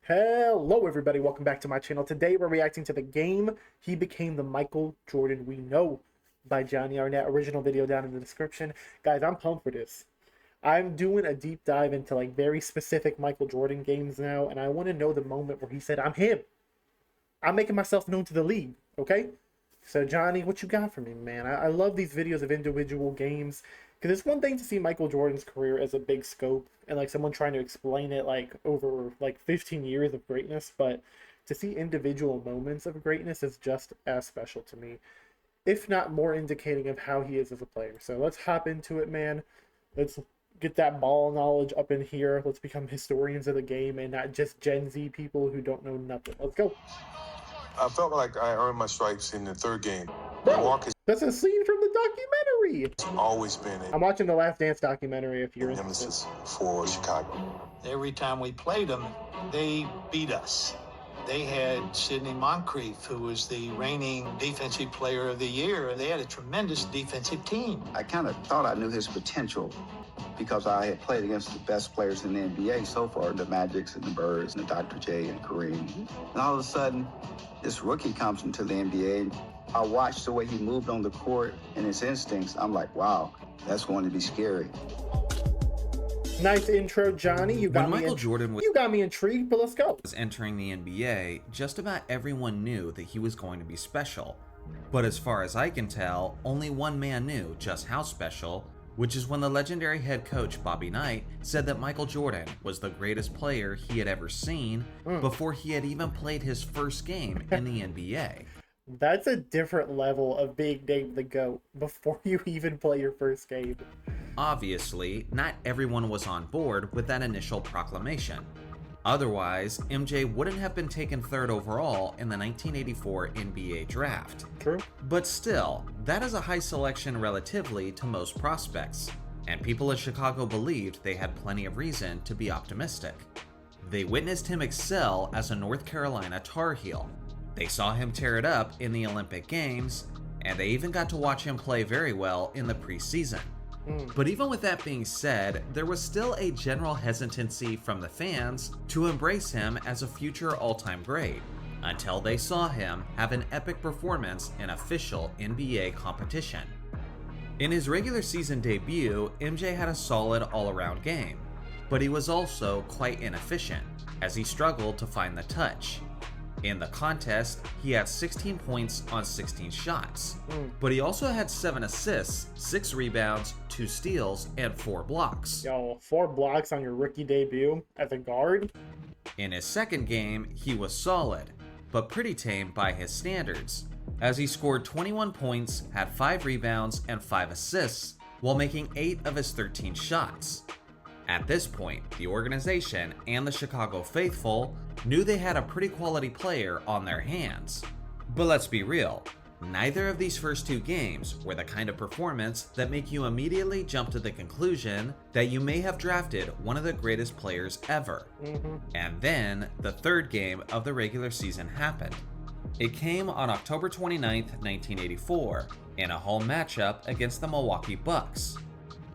Hello everybody, welcome back to my channel. Today we're reacting to the game He Became the Michael Jordan We Know by Johnny Arnett. Original video down in the description. Guys, I'm pumped for this. I'm doing a deep dive into like very specific Michael Jordan games now, and I want to know the moment where he said, I'm him. I'm making myself known to the league, okay? So Johnny, what you got for me, man? I love these videos of individual games, because it's one thing to see Michael Jordan's career as a big scope and like someone trying to explain it like over like 15 years of greatness, but to see individual moments of greatness is just as special to me, if not more indicating of how he is as a player. So let's hop into it, man. Let's get that ball knowledge up in here. Let's become historians of the game and not just Gen Z people who don't know nothing. Let's go. I felt like I earned my stripes in the third game. Bro, that's a scene from the documentary. It's always been I'm watching the Last Dance documentary if you're interested. nemesis for Chicago. Every time we played them, they beat us. They had Sidney Moncrief, who was the reigning defensive player of the year, and they had a tremendous defensive team. I kind of thought I knew his potential because I had played against the best players in the NBA so far, the Magics and the Birds and the Dr. J and Kareem. And all of a sudden, this rookie comes into the NBA. I watched the way he moved on the court and his instincts. I'm like, wow, that's going to be scary. Nice intro, Johnny. You got you got me intrigued, but let's go. Was entering the NBA, just about everyone knew that he was going to be special. But as far as I can tell, only one man knew just how special, which is when the legendary head coach Bobby Knight said that Michael Jordan was the greatest player he had ever seen before he had even played his first game in the NBA. That's a different level of being named the GOAT before you even play your first game. Obviously, not everyone was on board with that initial proclamation. Otherwise, MJ wouldn't have been taken third overall in the 1984 NBA draft. True. But still, that is a high selection relatively to most prospects, and people in Chicago believed they had plenty of reason to be optimistic. They witnessed him excel as a North Carolina Tar Heel. They saw him tear it up in the Olympic Games, and they even got to watch him play very well in the preseason. But even with that being said, there was still a general hesitancy from the fans to embrace him as a future all-time great, until they saw him have an epic performance in official NBA competition. In his regular season debut, MJ had a solid all-around game, but he was also quite inefficient, as he struggled to find the touch. In the contest, he had 16 points on 16 shots, but he also had 7 assists, 6 rebounds, 2 steals, and 4 blocks. Yo, 4 blocks on your rookie debut as a guard? In his second game, he was solid, but pretty tame by his standards, as he scored 21 points, had 5 rebounds, and 5 assists, while making 8 of his 13 shots. At this point, the organization and the Chicago faithful knew they had a pretty quality player on their hands. But let's be real, neither of these first 2 games were the kind of performance that make you immediately jump to the conclusion that you may have drafted one of the greatest players ever. And then, the third game of the regular season happened. It came on October 29th, 1984, in a home matchup against the Milwaukee Bucks.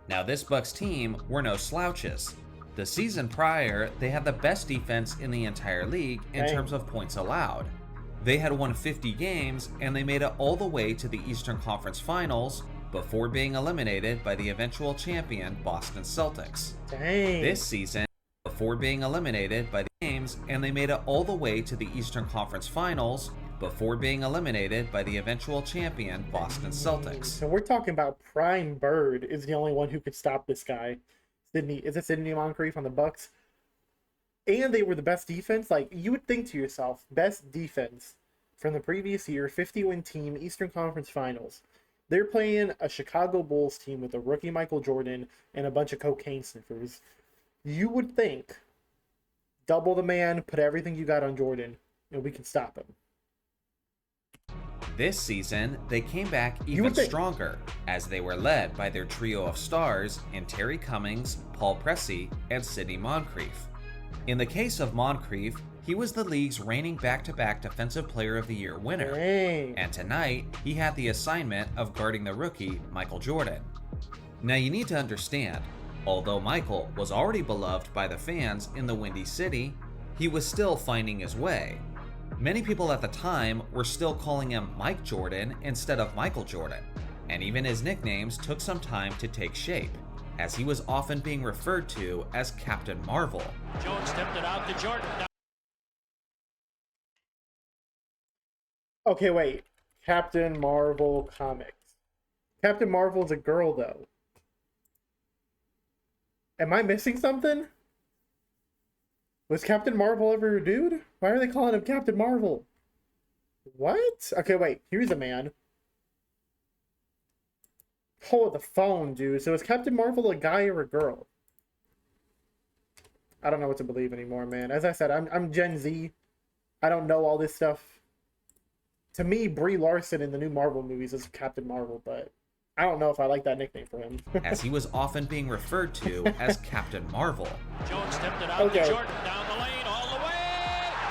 Now, this Bucks team were no slouches. The season prior, they had the best defense in the entire league in terms of points allowed. They had won 50 games, and they made it all the way to the Eastern Conference Finals before being eliminated by the eventual champion Boston Celtics. This season, before being eliminated by the games, and they made it all the way to the Eastern Conference Finals before being eliminated by the eventual champion Boston Celtics. So we're talking about Prime Bird is the only one who could stop this guy. Sidney Moncrief on the Bucks? And they were the best defense. Like, you would think to yourself, best defense from the previous year, 50-win team, Eastern Conference Finals. They're playing a Chicago Bulls team with a rookie Michael Jordan and a bunch of cocaine sniffers. You would think, double the man, put everything you got on Jordan, and we can stop him. This season, they came back even stronger, as they were led by their trio of stars in Terry Cummings, Paul Pressey, and Sidney Moncrief. In the case of Moncrief, he was the league's reigning back-to-back Defensive Player of the Year winner, and tonight, he had the assignment of guarding the rookie, Michael Jordan. Now you need to understand, although Michael was already beloved by the fans in the Windy City, he was still finding his way. Many people at the time were still calling him Mike Jordan instead of Michael Jordan, and even his nicknames took some time to take shape, as he was often being referred to as Captain Marvel. Jones tipped it out to Jordan. Okay, wait. Captain Marvel comics. Captain Marvel's a girl, though. Am I missing something? Was Captain Marvel ever a dude? Why are they calling him Captain Marvel? What? Okay, wait. Here's a man. Hold the phone, dude. So is Captain Marvel a guy or a girl? I don't know what to believe anymore, man. As I said, I'm Gen Z. I don't know all this stuff. To me, Brie Larson in the new Marvel movies is Captain Marvel, but I don't know if I like that nickname for him. As he was often being referred to as Captain Marvel. Jones tipped it out to Jordan down the lane all the way.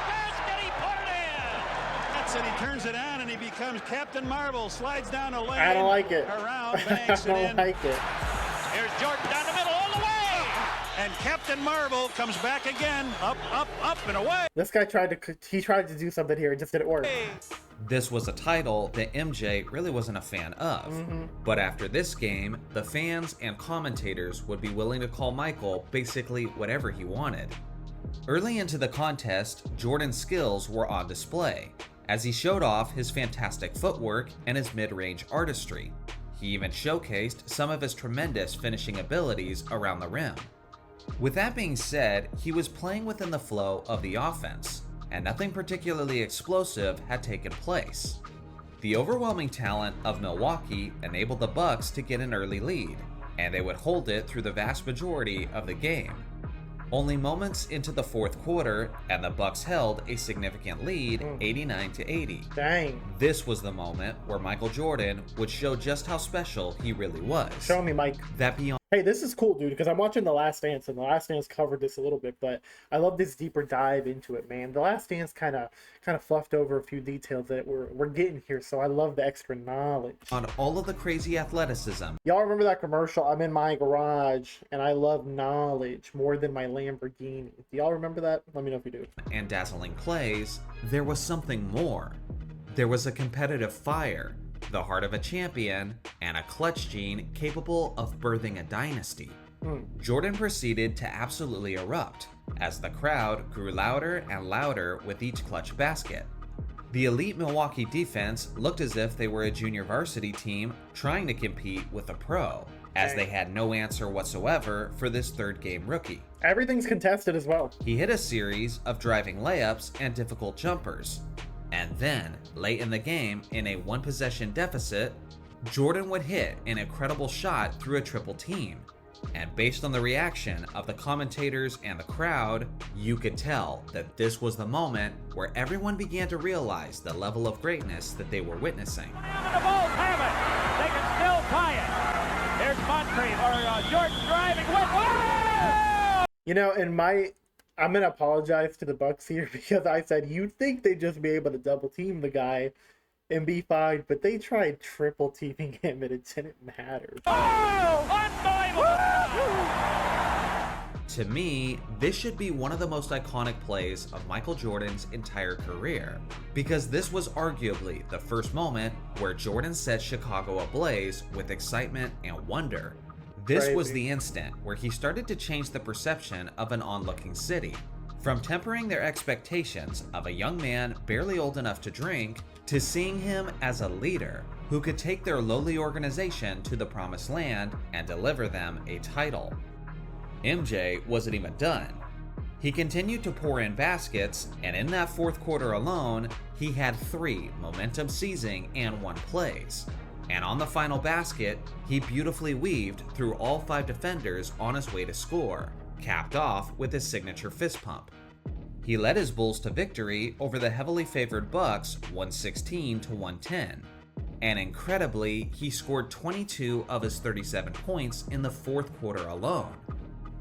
Basket, he put it in. That's it. He turns it on and he becomes Captain Marvel. Slides down a lane. I don't like it. Around, banks it in. I don't like it. Here's Jordan down the middle all the way. And Captain Marvel comes back again. Up, up, up, and away. This guy tried to do something here. It just didn't work. This was a title that MJ really wasn't a fan of. But after this game, the fans and commentators would be willing to call Michael basically whatever he wanted. Early into the contest, Jordan's skills were on display, as he showed off his fantastic footwork and his mid-range artistry. He even showcased some of his tremendous finishing abilities around the rim. With that being said, he was playing within the flow of the offense, and nothing particularly explosive had taken place. The overwhelming talent of Milwaukee enabled the Bucks to get an early lead, and they would hold it through the vast majority of the game. Only moments into the fourth quarter, and the Bucks held a significant lead, 89-80. Dang. This was the moment where Michael Jordan would show just how special he really was. Show me, Mike. That beyond Hey, this is cool, dude, because I'm watching The Last Dance, and The Last Dance covered this a little bit, but I love this deeper dive into it, man. The Last Dance kind of fluffed over a few details that we're getting here, so I love the extra knowledge. on all of the crazy athleticism Y'all remember that commercial, I'm in my garage, and I love knowledge more than my Lamborghini. Do y'all remember that? Let me know if you do. and dazzling plays, there was something more. There was a competitive fire, the heart of a champion, and a clutch gene capable of birthing a dynasty. Jordan proceeded to absolutely erupt as the crowd grew louder and louder with each clutch basket. The elite Milwaukee defense looked as if they were a junior varsity team trying to compete with a pro, as they had no answer whatsoever for this third game rookie. Everything's contested as well. He hit a series of driving layups and difficult jumpers. And then, late in the game, in a one-possession deficit, Jordan would hit an incredible shot through a triple team. And based on the reaction of the commentators and the crowd, you could tell that this was the moment where everyone began to realize the level of greatness that they were witnessing. And the Bulls have it. They can still tie it. There's Moncrief, Jordan driving with. Whoa! You know, I'm going to apologize to the Bucks here because I said you'd think they'd just be able to double team the guy and be fine, but they tried triple teaming him and it didn't matter. Oh, unbelievable! To me, this should be one of the most iconic plays of Michael Jordan's entire career, because this was arguably the first moment where Jordan set Chicago ablaze with excitement and wonder. This was the instant where he started to change the perception of an onlooking city, from tempering their expectations of a young man barely old enough to drink, to seeing him as a leader who could take their lowly organization to the promised land and deliver them a title. MJ wasn't even done. He continued to pour in baskets, and in that fourth quarter alone, he had 3 momentum-seizing and 1 plays. And on the final basket, he beautifully weaved through all 5 defenders on his way to score, capped off with his signature fist pump. He led his Bulls to victory over the heavily favored Bucks 116-110. And incredibly, he scored 22 of his 37 points in the fourth quarter alone.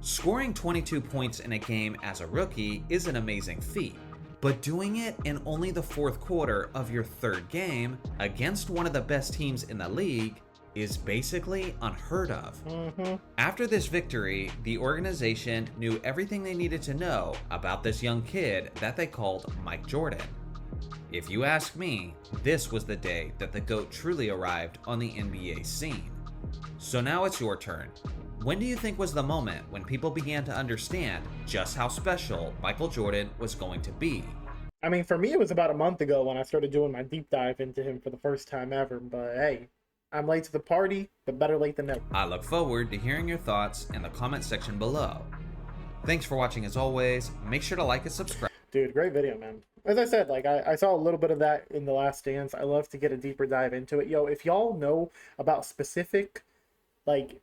Scoring 22 points in a game as a rookie is an amazing feat, but doing it in only the fourth quarter of your third game against one of the best teams in the league, is basically unheard of. After this victory, the organization knew everything they needed to know about this young kid that they called Mike Jordan. If you ask me, this was the day that the GOAT truly arrived on the NBA scene. So now it's your turn. When do you think was the moment when people began to understand just how special Michael Jordan was going to be? I mean, for me, it was about a month ago when I started doing my deep dive into him for the first time ever. But hey, I'm late to the party, but better late than never. I look forward to hearing your thoughts in the comment section below. Thanks for watching as always. Make sure to like and subscribe. Dude, great video, man. As I said, like, I saw a little bit of that in The Last Dance. I love to get a deeper dive into it. Yo, if y'all know about specific, like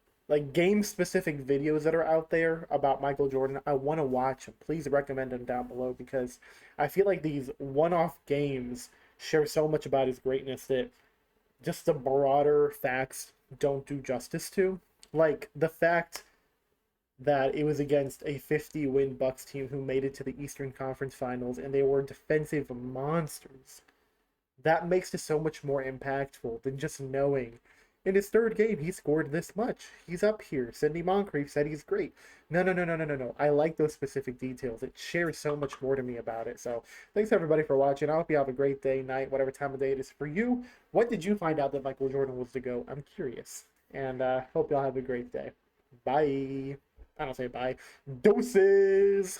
game-specific videos that are out there about Michael Jordan, I want to watch them. Please recommend them down below, because I feel like these one-off games share so much about his greatness that just the broader facts don't do justice to. Like, the fact that it was against a 50-win Bucks team who made it to the Eastern Conference Finals, and they were defensive monsters. That makes it so much more impactful than just knowing in his third game he scored this much. He's up here. Sidney Moncrief said he's great. No. I like those specific details. It shares so much more to me about it. So thanks everybody for watching. I hope you have a great day, night, whatever time of day it is for you. What did you find out that Michael Jordan was the GOAT? I'm curious. And hope y'all have a great day. Bye. I don't say bye. Doses.